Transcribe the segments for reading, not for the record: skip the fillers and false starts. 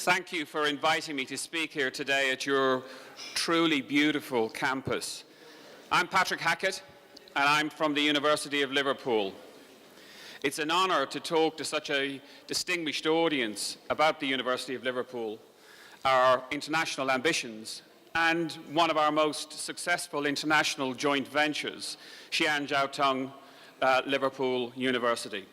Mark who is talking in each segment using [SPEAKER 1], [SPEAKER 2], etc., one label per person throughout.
[SPEAKER 1] Thank you for inviting me to speak here today at your truly beautiful campus. I'm Patrick Hackett, and I'm from the University of Liverpool. It's an honour to talk to such a distinguished audience about the University of Liverpool, our international ambitions, and one of our most successful international joint ventures, Xi'anjiaotong Liverpool University.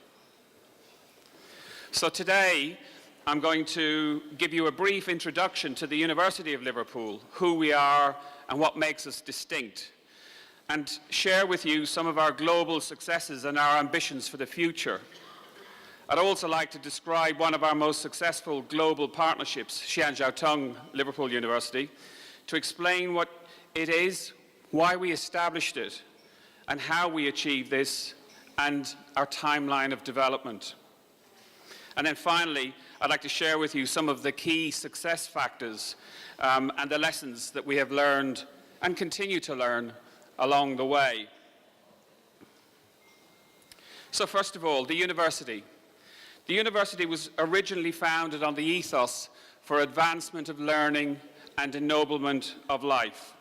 [SPEAKER 1] So today, I'm going to give you a brief introduction to the University of Liverpool, who we are and what makes us distinct, and share with you some of our global successes and our ambitions for the future. I'd also like to describe one of our most successful global partnerships, Xi'anjiaotong Liverpool University, to explain what it is, why we established it, and how we achieved this, and our timeline of development. And then finally, I'd like to share with you some of the key success factors and the lessons that we have learned and continue to learn along the way. So first of all, the university. The university was originally founded on the ethos for advancement of learning and ennoblement of life.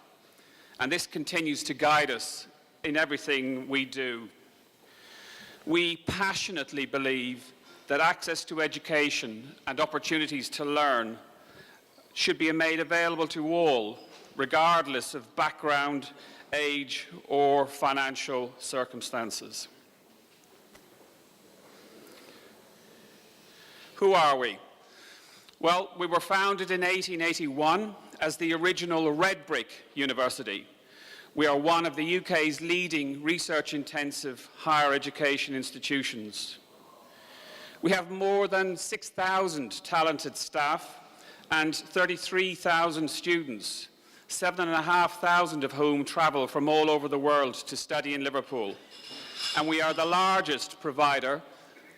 [SPEAKER 1] And this continues to guide us in everything we do. We passionately believe that access to education and opportunities to learn should be made available to all, regardless of background, age, or financial circumstances. Who are we? Well, we were founded in 1881 as the original Red Brick University. We are one of the UK's leading research-intensive higher education institutions. We have more than 6,000 talented staff and 33,000 students, 7,500 of whom travel from all over the world to study in Liverpool. And we are the largest provider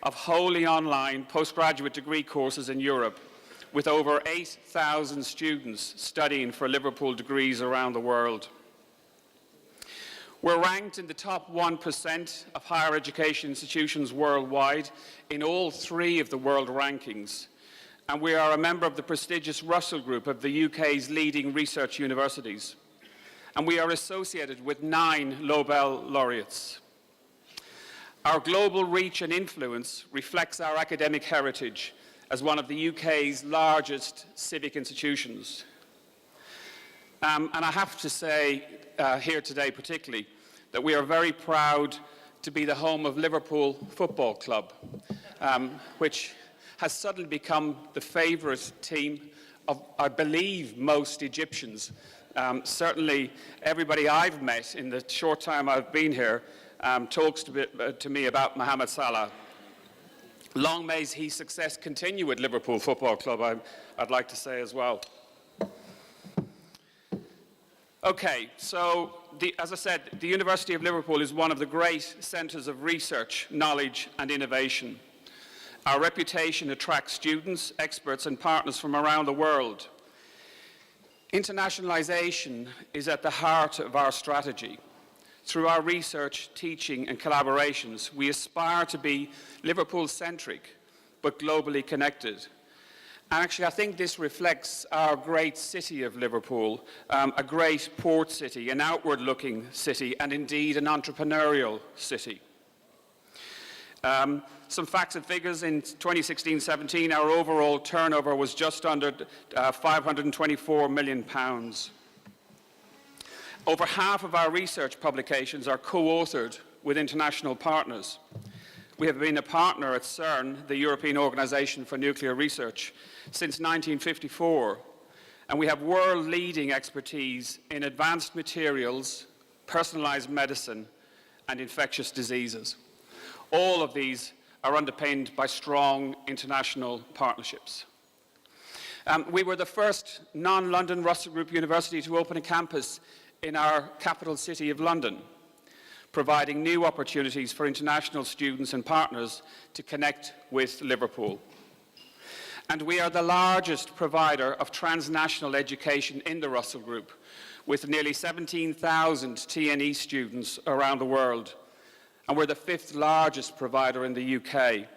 [SPEAKER 1] of wholly online postgraduate degree courses in Europe, with over 8,000 students studying for Liverpool degrees around the world. We're ranked in the top 1% of higher education institutions worldwide in all three of the world rankings. And we are a member of the prestigious Russell Group of the UK's leading research universities. And we are associated with 9 Nobel laureates. Our global reach and influence reflects our academic heritage as one of the UK's largest civic institutions. And I have to say here today particularly that we are very proud to be the home of Liverpool Football Club, which has suddenly become the favourite team of, I believe, most Egyptians. Certainly everybody I've met in the short time I've been here talks to me about Mohamed Salah. Long may his success continue at Liverpool Football Club, I'd like to say as well. Okay, so as I said, the University of Liverpool is one of the great centres of research, knowledge and innovation. Our reputation attracts students, experts and partners from around the world. Internationalisation is at the heart of our strategy. Through our research, teaching and collaborations, we aspire to be Liverpool-centric, but globally connected. And actually, I think this reflects our great city of Liverpool, a great port city, an outward-looking city, and indeed an entrepreneurial city. Some facts and figures: in 2016-17, our overall turnover was just under £524 million. Over half of our research publications are co-authored with international partners. We have been a partner at CERN, the European Organisation for Nuclear Research, since 1954, and we have world-leading expertise in advanced materials, personalised medicine, and infectious diseases. All of these are underpinned by strong international partnerships. We were the first non-London Russell Group university to open a campus in our capital city of London, providing new opportunities for international students and partners to connect with Liverpool. And we are the largest provider of transnational education in the Russell Group, with nearly 17,000 TNE students around the world. And we're the 5th largest provider in the UK.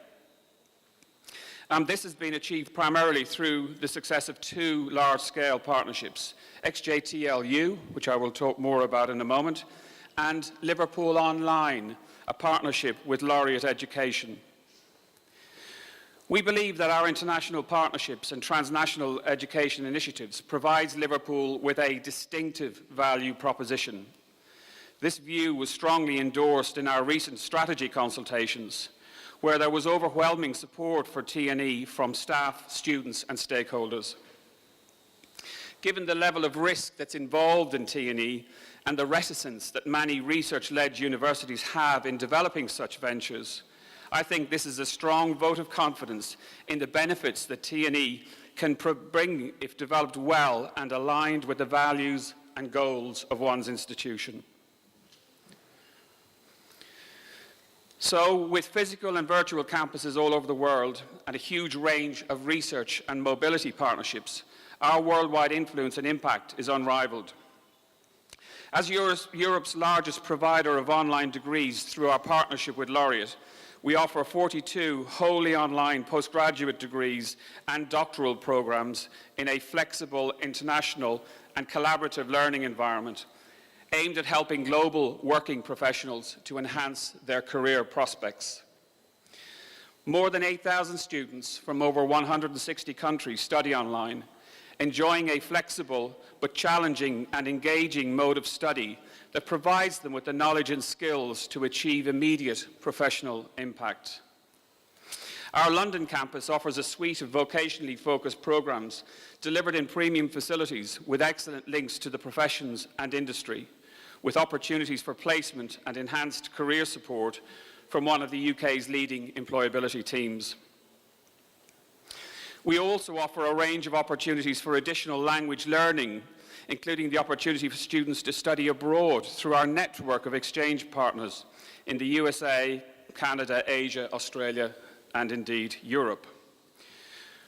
[SPEAKER 1] This has been achieved primarily through the success of two large-scale partnerships, XJTLU, which I will talk more about in a moment, and Liverpool Online, a partnership with Laureate Education. We believe that our international partnerships and transnational education initiatives provides Liverpool with a distinctive value proposition. This view was strongly endorsed in our recent strategy consultations, where there was overwhelming support for T&E from staff, students and stakeholders. Given the level of risk that's involved in T&E and the reticence that many research-led universities have in developing such ventures, I think this is a strong vote of confidence in the benefits that T&E can bring if developed well and aligned with the values and goals of one's institution. So, with physical and virtual campuses all over the world and a huge range of research and mobility partnerships, our worldwide influence and impact is unrivaled. As Europe's largest provider of online degrees through our partnership with Laureate, we offer 42 wholly online postgraduate degrees and doctoral programs in a flexible, international and collaborative learning environment aimed at helping global working professionals to enhance their career prospects. More than 8,000 students from over 160 countries study online, enjoying a flexible but challenging and engaging mode of study that provides them with the knowledge and skills to achieve immediate professional impact. Our London campus offers a suite of vocationally focused programs delivered in premium facilities with excellent links to the professions and industry, with opportunities for placement and enhanced career support from one of the UK's leading employability teams. We also offer a range of opportunities for additional language learning, including the opportunity for students to study abroad through our network of exchange partners in the USA, Canada, Asia, Australia, and indeed Europe.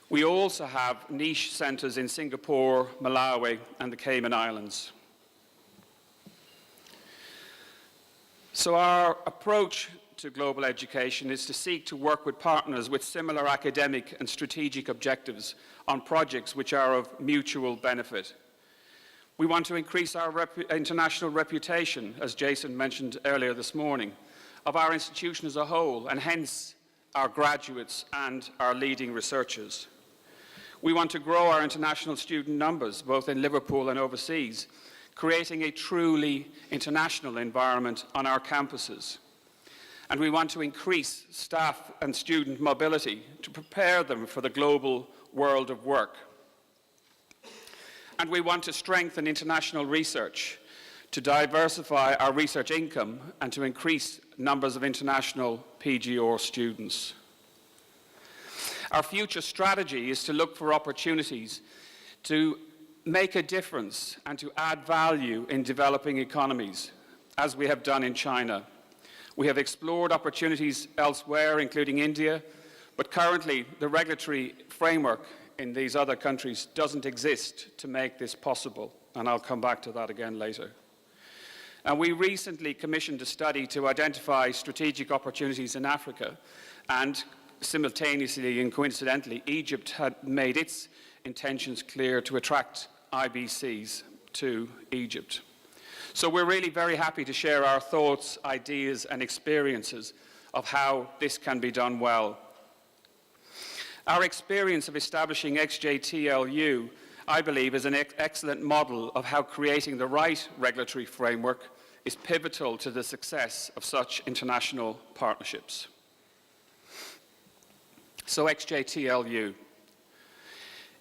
[SPEAKER 1] We also have niche centres in Singapore, Malawi, and the Cayman Islands. So our approach to global education is to seek to work with partners with similar academic and strategic objectives on projects which are of mutual benefit. We want to increase our international reputation, as Jason mentioned earlier this morning, of our institution as a whole, and hence our graduates and our leading researchers. We want to grow our international student numbers, both in Liverpool and overseas, creating a truly international environment on our campuses. And we want to increase staff and student mobility to prepare them for the global world of work. And we want to strengthen international research, to diversify our research income and to increase numbers of international PGR students. Our future strategy is to look for opportunities to make a difference and to add value in developing economies, as we have done in China. We have explored opportunities elsewhere, including India, but currently the regulatory framework in these other countries doesn't exist to make this possible, and I'll come back to that again later. And we recently commissioned a study to identify strategic opportunities in Africa, and simultaneously and coincidentally, Egypt had made its intentions clear to attract IBCs to Egypt. So we're really very happy to share our thoughts, ideas, and experiences of how this can be done well. Our experience of establishing XJTLU, I believe, is an excellent model of how creating the right regulatory framework is pivotal to the success of such international partnerships. So XJTLU.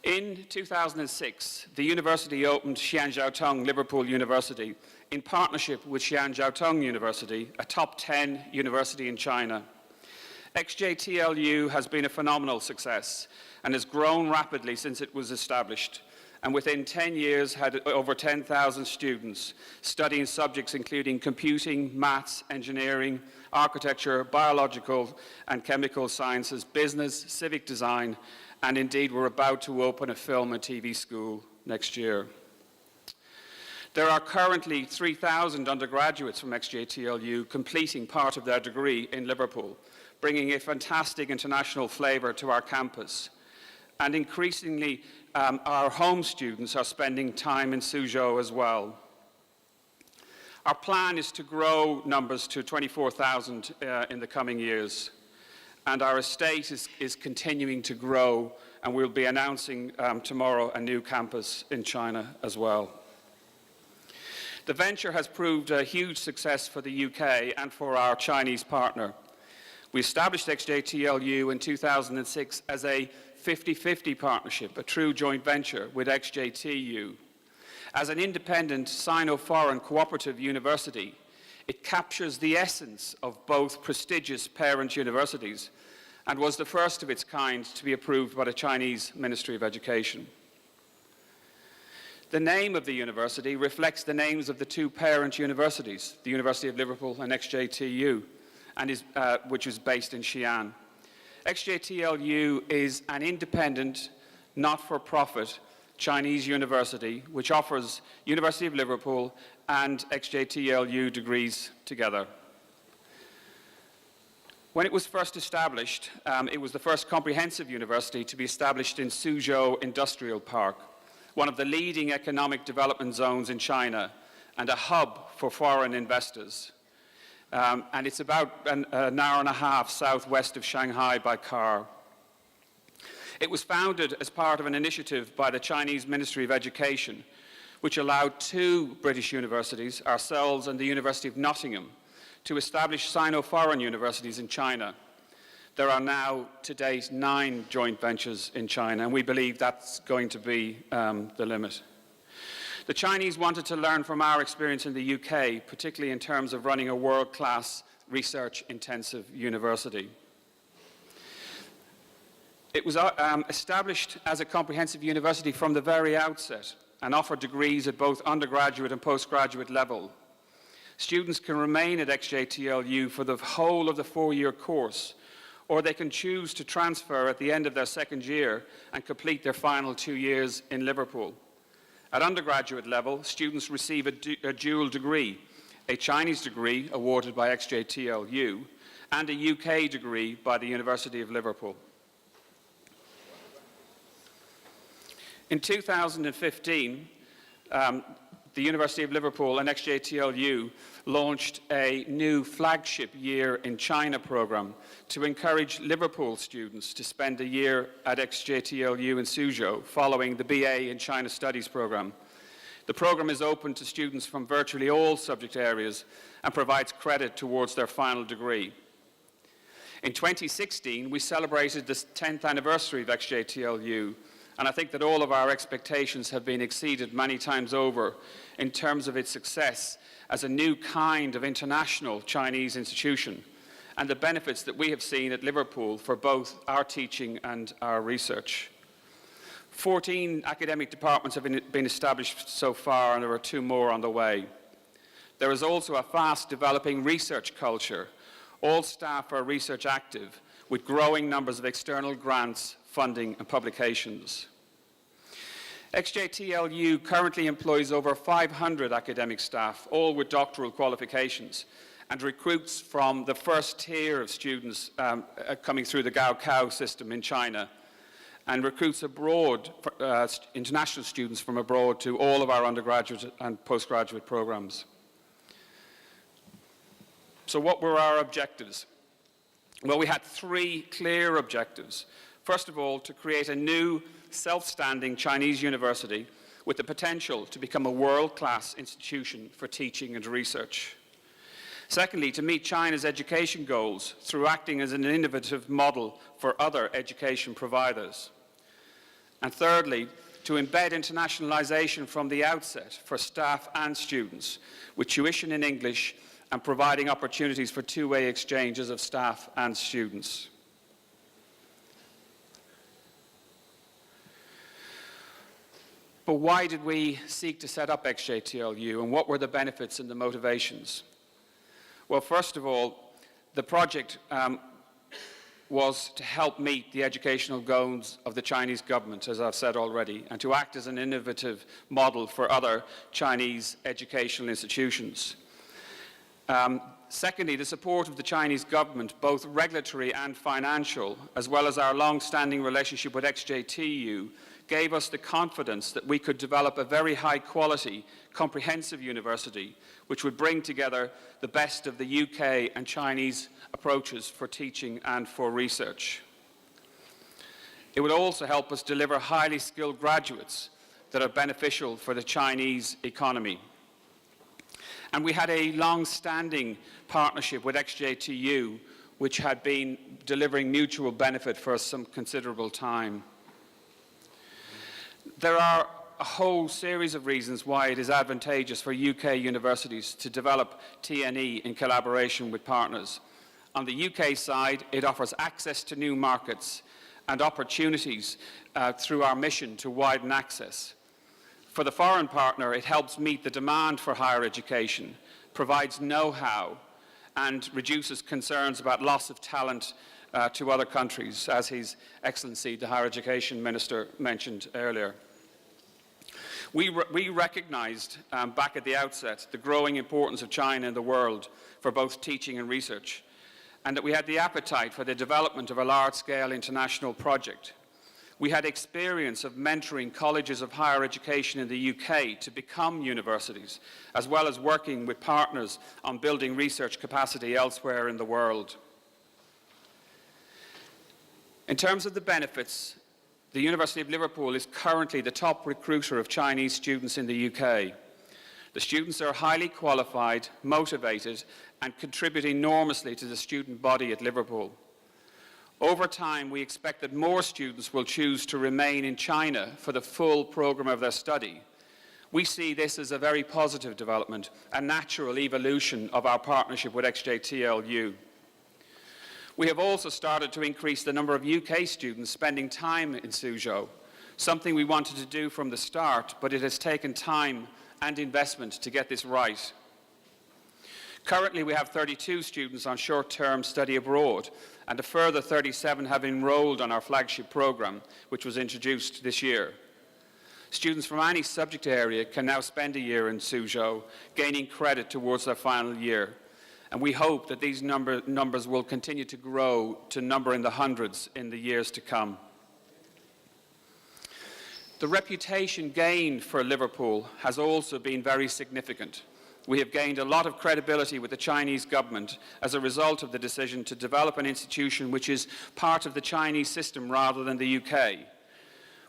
[SPEAKER 1] In 2006, the university opened Xianjiaotong Liverpool University in partnership with Xianjiaotong University, a top 10 university in China. XJTLU has been a phenomenal success and has grown rapidly since it was established, and within 10 years had over 10,000 students studying subjects including computing, maths, engineering, architecture, biological and chemical sciences, business, civic design, and indeed we're about to open a film and TV school next year. There are currently 3,000 undergraduates from XJTLU completing part of their degree in Liverpool, bringing a fantastic international flavor to our campus. And increasingly, our home students are spending time in Suzhou as well. Our plan is to grow numbers to 24,000 in the coming years. And our estate is continuing to grow, and we'll be announcing tomorrow a new campus in China as well. The venture has proved a huge success for the UK and for our Chinese partner. We established XJTLU in 2006 as a 50-50 partnership, a true joint venture with XJTU. As an independent Sino-foreign cooperative university, it captures the essence of both prestigious parent universities and was the first of its kind to be approved by the Chinese Ministry of Education. The name of the university reflects the names of the two parent universities, the University of Liverpool and XJTU, and which is based in Xi'an. XJTLU is an independent, not-for-profit Chinese university which offers University of Liverpool and XJTLU degrees together. When it was first established, it was the first comprehensive university to be established in Suzhou Industrial Park, one of the leading economic development zones in China and a hub for foreign investors. And it's about an hour and a half southwest of Shanghai by car. It was founded as part of an initiative by the Chinese Ministry of Education, which allowed two British universities, ourselves and the University of Nottingham, to establish Sino-foreign universities in China. There are now, to date, 9 joint ventures in China, and we believe that's going to be the limit. The Chinese wanted to learn from our experience in the UK, particularly in terms of running a world-class research-intensive university. It was established as a comprehensive university from the very outset and offered degrees at both undergraduate and postgraduate level. Students can remain at XJTLU for the whole of the 4-year course, or they can choose to transfer at the end of their second year and complete their final 2 years in Liverpool. At undergraduate level, students receive a dual degree, a Chinese degree awarded by XJTLU and a UK degree by the University of Liverpool. In 2015, the University of Liverpool and XJTLU launched a new flagship Year in China program to encourage Liverpool students to spend a year at XJTLU in Suzhou following the BA in China Studies program. The program is open to students from virtually all subject areas and provides credit towards their final degree. In 2016, we celebrated the 10th anniversary of XJTLU, and I think that all of our expectations have been exceeded many times over in terms of its success as a new kind of international Chinese institution and the benefits that we have seen at Liverpool for both our teaching and our research. 14 academic departments have been established so far, and there are 2 more on the way. There is also a fast developing research culture. All staff are research active, with growing numbers of external grants, funding and publications. XJTLU currently employs over 500 academic staff, all with doctoral qualifications, and recruits from the first tier of students coming through the Gaokao system in China, and recruits abroad, international students from abroad to all of our undergraduate and postgraduate programs. So what were our objectives? Well, we had 3 clear objectives. First of all, to create a new, self-standing Chinese university with the potential to become a world-class institution for teaching and research. Secondly, to meet China's education goals through acting as an innovative model for other education providers. And thirdly, to embed internationalization from the outset for staff and students, with tuition in English and providing opportunities for two-way exchanges of staff and students. But why did we seek to set up XJTLU, and what were the benefits and the motivations? Well, first of all, the project was to help meet the educational goals of the Chinese government, as I've said already, and to act as an innovative model for other Chinese educational institutions. Secondly, the support of the Chinese government, both regulatory and financial, as well as our long-standing relationship with XJTU, gave us the confidence that we could develop a very high-quality, comprehensive university which would bring together the best of the UK and Chinese approaches for teaching and for research. It would also help us deliver highly skilled graduates that are beneficial for the Chinese economy. And we had a long-standing partnership with XJTU, which had been delivering mutual benefit for some considerable time. There are a whole series of reasons why it is advantageous for UK universities to develop TNE in collaboration with partners. On the UK side, it offers access to new markets and opportunities through our mission to widen access. For the foreign partner, it helps meet the demand for higher education, provides know-how, and reduces concerns about loss of talent to other countries, as His Excellency, the Higher Education Minister, mentioned earlier. We recognized back at the outset the growing importance of China in the world for both teaching and research, and that we had the appetite for the development of a large-scale international project. We had experience of mentoring colleges of higher education in the UK to become universities, as well as working with partners on building research capacity elsewhere in the world. In terms of the benefits, the University of Liverpool is currently the top recruiter of Chinese students in the UK. The students are highly qualified, motivated, and contribute enormously to the student body at Liverpool. Over time, we expect that more students will choose to remain in China for the full program of their study. We see this as a very positive development, a natural evolution of our partnership with XJTLU. We have also started to increase the number of UK students spending time in Suzhou, something we wanted to do from the start, but it has taken time and investment to get this right. Currently, we have 32 students on short-term study abroad, and a further 37 have enrolled on our flagship program, which was introduced this year. Students from any subject area can now spend a year in Suzhou, gaining credit towards their final year. And we hope that these numbers will continue to grow to number in the hundreds in the years to come. The reputation gained for Liverpool has also been very significant. We have gained a lot of credibility with the Chinese government as a result of the decision to develop an institution which is part of the Chinese system rather than the UK.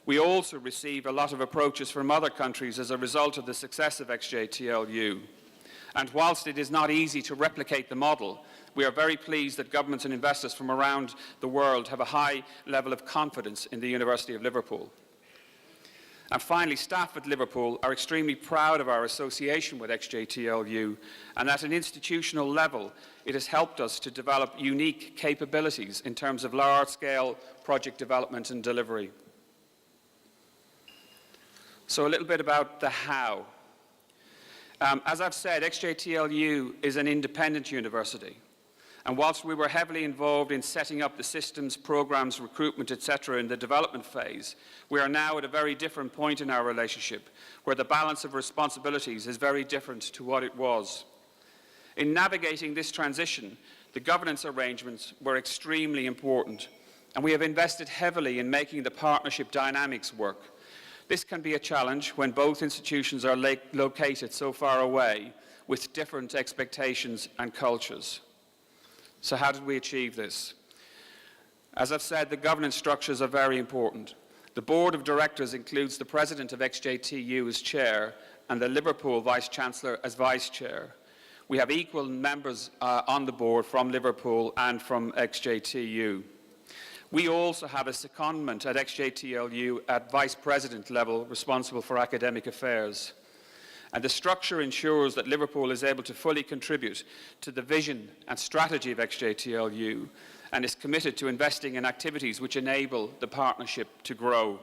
[SPEAKER 1] We also receive a lot of approaches from other countries as a result of the success of XJTLU. And whilst it is not easy to replicate the model, we are very pleased that governments and investors from around the world have a high level of confidence in the University of Liverpool. And finally, staff at Liverpool are extremely proud of our association with XJTLU, and at an institutional level, it has helped us to develop unique capabilities in terms of large-scale project development and delivery. So a little bit about the how. As I've said, XJTLU is an independent university. And whilst we were heavily involved in setting up the systems, programs, recruitment, etc. in the development phase, we are now at a very different point in our relationship, where the balance of responsibilities is very different to what it was. In navigating this transition, the governance arrangements were extremely important, and we have invested heavily in making the partnership dynamics work. This can be a challenge when both institutions are located so far away with different expectations and cultures. So how did we achieve this? As I've said, the governance structures are very important. The board of directors includes the president of XJTU as chair and the Liverpool vice-chancellor as vice-chair. We have equal members on the board from Liverpool and from XJTU. We also have a secondment at XJTLU at vice president level responsible for academic affairs. And the structure ensures that Liverpool is able to fully contribute to the vision and strategy of XJTLU and is committed to investing in activities which enable the partnership to grow.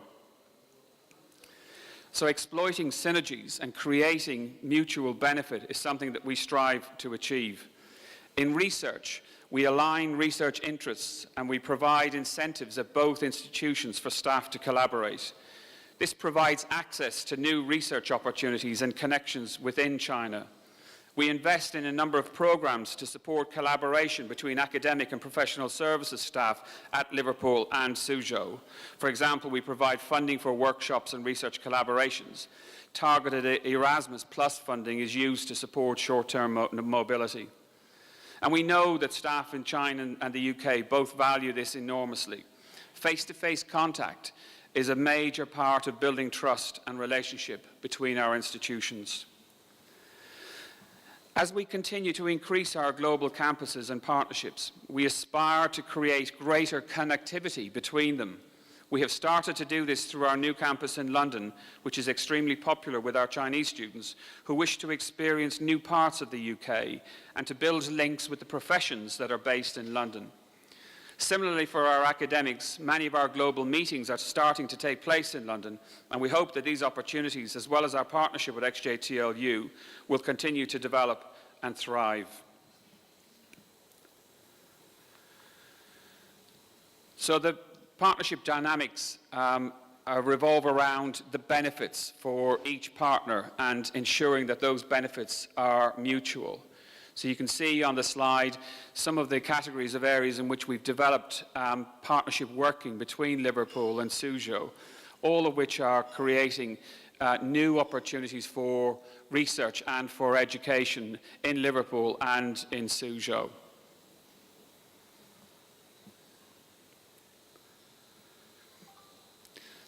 [SPEAKER 1] So exploiting synergies and creating mutual benefit is something that we strive to achieve. In research, we align research interests and we provide incentives at both institutions for staff to collaborate. This provides access to new research opportunities and connections within China. We invest in a number of programs to support collaboration between academic and professional services staff at Liverpool and Suzhou. For example, we provide funding for workshops and research collaborations. Targeted Erasmus Plus funding is used to support short-term mobility. And we know that staff in China and the UK both value this enormously. Face-to-face contact is a major part of building trust and relationship between our institutions. As we continue to increase our global campuses and partnerships, we aspire to create greater connectivity between them. We have started to do this through our new campus in London, which is extremely popular with our Chinese students who wish to experience new parts of the UK and to build links with the professions that are based in London. Similarly, for our academics, many of our global meetings are starting to take place in London, and we hope that these opportunities, as well as our partnership with XJTLU, will continue to develop and thrive. So the partnership dynamics revolve around the benefits for each partner and ensuring that those benefits are mutual. So you can see on the slide some of the categories of areas in which we've developed partnership working between Liverpool and Suzhou, all of which are creating new opportunities for research and for education in Liverpool and in Suzhou.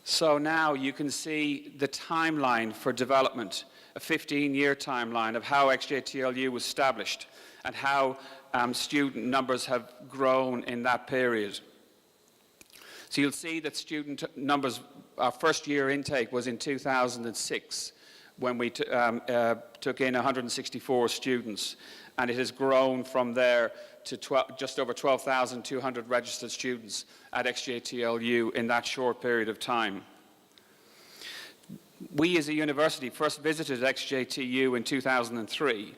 [SPEAKER 1] So now you can see the timeline for development, a 15-year timeline of how XJTLU was established and how student numbers have grown in that period. So you'll see that student numbers, our first year intake was in 2006 when we took in 164 students, and it has grown from there to just over 12,200 registered students at XJTLU in that short period of time. We as a university first visited XJTU in 2003,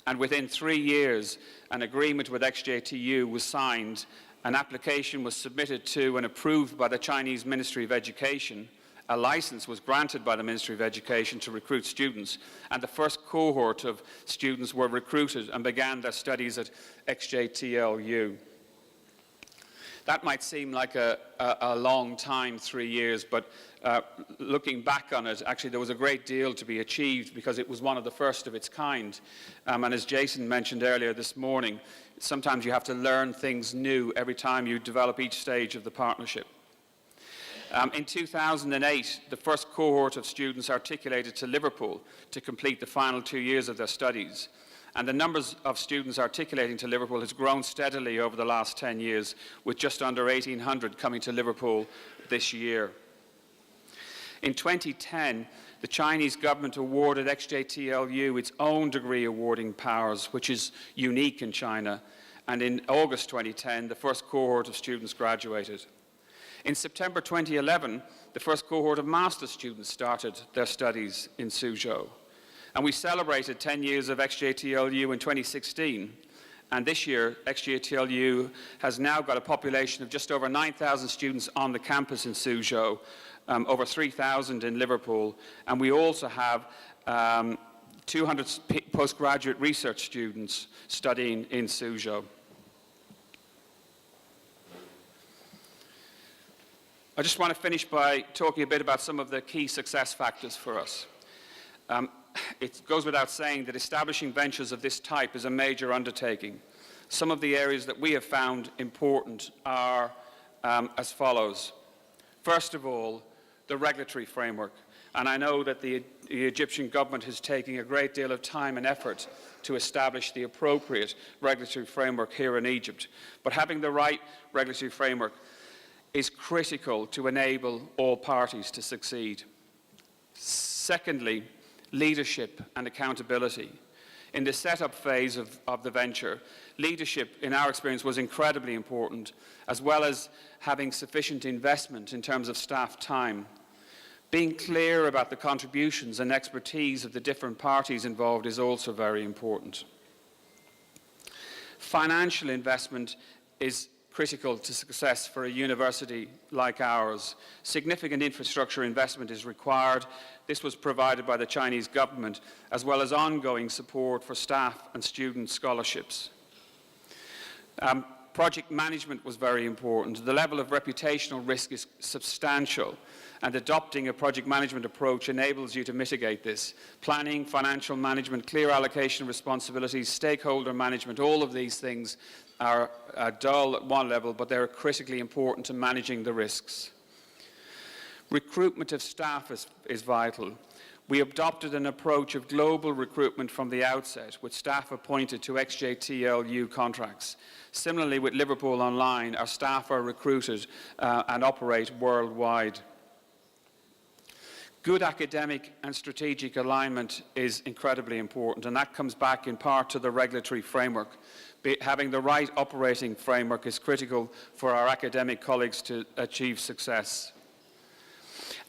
[SPEAKER 1] and within 3 years an agreement with XJTU was signed, an application was submitted to and approved by the Chinese Ministry of Education, a license was granted by the Ministry of Education to recruit students, and the first cohort of students were recruited and began their studies at XJTLU. That might seem like a long time, 3 years, but looking back on it, actually there was a great deal to be achieved because it was one of the first of its kind. And as Jason mentioned earlier this morning, sometimes you have to learn things new every time you develop each stage of the partnership. In 2008, the first cohort of students articulated to Liverpool to complete the final 2 years of their studies. And the numbers of students articulating to Liverpool has grown steadily over the last 10 years, with just under 1,800 coming to Liverpool this year. In 2010, the Chinese government awarded XJTLU its own degree awarding powers, which is unique in China. And in August 2010, the first cohort of students graduated. In September 2011, the first cohort of master's students started their studies in Suzhou. And we celebrated 10 years of XJTLU in 2016. And this year, XJTLU has now got a population of just over 9,000 students on the campus in Suzhou, over 3,000 in Liverpool. And we also have 200 postgraduate research students studying in Suzhou. I just want to finish by talking a bit about some of the key success factors for us. It goes without saying that establishing ventures of this type is a major undertaking. Some of the areas that we have found important are as follows. First of all, the regulatory framework. And I know that the Egyptian government is taking a great deal of time and effort to establish the appropriate regulatory framework here in Egypt. But having the right regulatory framework is critical to enable all parties to succeed. Secondly, leadership and accountability. In the setup phase of the venture, leadership, in our experience, was incredibly important, as well as having sufficient investment in terms of staff time. Being clear about the contributions and expertise of the different parties involved is also very important. Financial investment is critical to success for a university like ours. Significant infrastructure investment is required. This was provided by the Chinese government, as well as ongoing support for staff and student scholarships. Project management was very important. The level of reputational risk is substantial, and adopting a project management approach enables you to mitigate this. Planning, financial management, clear allocation of responsibilities, stakeholder management, all of these things are dull at one level, but they're critically important to managing the risks. Recruitment of staff is vital. We adopted an approach of global recruitment from the outset, with staff appointed to XJTLU contracts. Similarly, with Liverpool Online, our staff are recruited and operate worldwide. Good academic and strategic alignment is incredibly important, and that comes back in part to the regulatory framework. Having the right operating framework is critical for our academic colleagues to achieve success.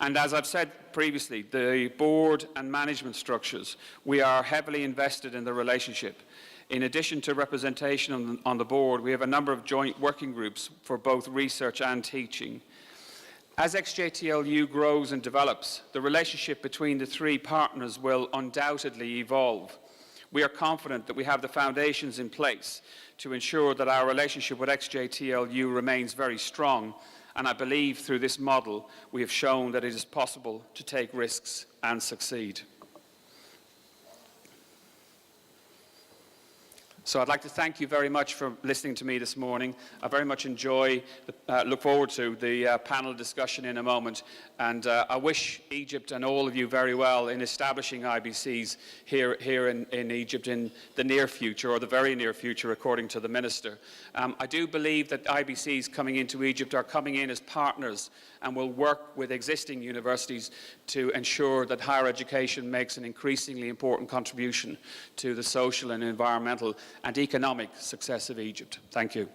[SPEAKER 1] And as I've said previously, the board and management structures, we are heavily invested in the relationship. In addition to representation on the board, we have a number of joint working groups for both research and teaching. As XJTLU grows and develops, the relationship between the three partners will undoubtedly evolve. We are confident that we have the foundations in place to ensure that our relationship with XJTLU remains very strong, and I believe through this model we have shown that it is possible to take risks and succeed. So I'd like to thank you very much for listening to me this morning. I very much look forward to the panel discussion in a moment. And I wish Egypt and all of you very well in establishing IBCs here in Egypt in the near future, or the very near future, according to the Minister. I do believe that IBCs coming into Egypt are coming in as partners and will work with existing universities to ensure that higher education makes an increasingly important contribution to the social and environmental and economic success of Egypt. Thank you.